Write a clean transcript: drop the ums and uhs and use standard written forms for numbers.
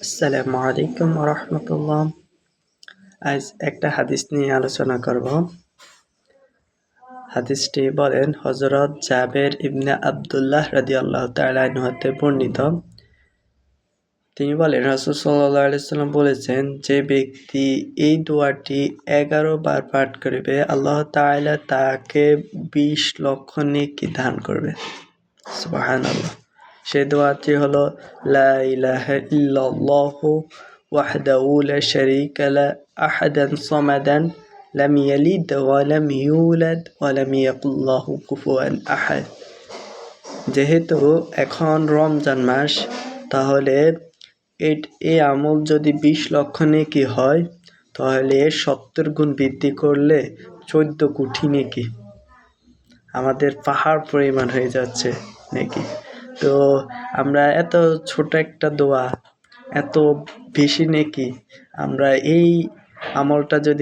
আসসালামু আলাইকুম রহমতুল্লাহ। আজ একটা হাদিস নিয়ে আলোচনা করব। হাদিসটি বলেন হযরত জাবের ইবনে আব্দুল্লাহ রাদিয়াল্লাহু তাআলা আনহু হতে বর্ণিত। তিনি বলেন রাসূল সাল্লাল্লাহু আলাইহি ওয়াসাল্লাম বলেছেন, যে ব্যক্তি এই দোয়াটি 11 বার পাঠ করবে আল্লাহ তাআলা তাকে 20 লক্ষ নেকি দান করবে। সুবহানাল্লাহ। সেই দোয়াটি হলো লা ইলাহা ইল্লাল্লাহু ওয়াহদাহু লা শারীকা লাহু আহাদান সামাদান লাম ইয়ালিদ ওয়া লাম ইউলাদ ওয়া লাম ইয়াকুল লাহু কুফুয়ান আহাদ। যেহেতু এখন রমজান মাস, তাহলে এই আমল যদি 20 লক্ষ নেকি হয়, তাহলে 70 গুণ বৃদ্ধি করলে 14 কোটি নেকি, আমাদের পাহাড় পরিমাণ হয়ে যাচ্ছে নেকি। তো আমরা এত ছোট একটা দোয়া, এত বেশি নেকি, আমরা এই আমলটা যদি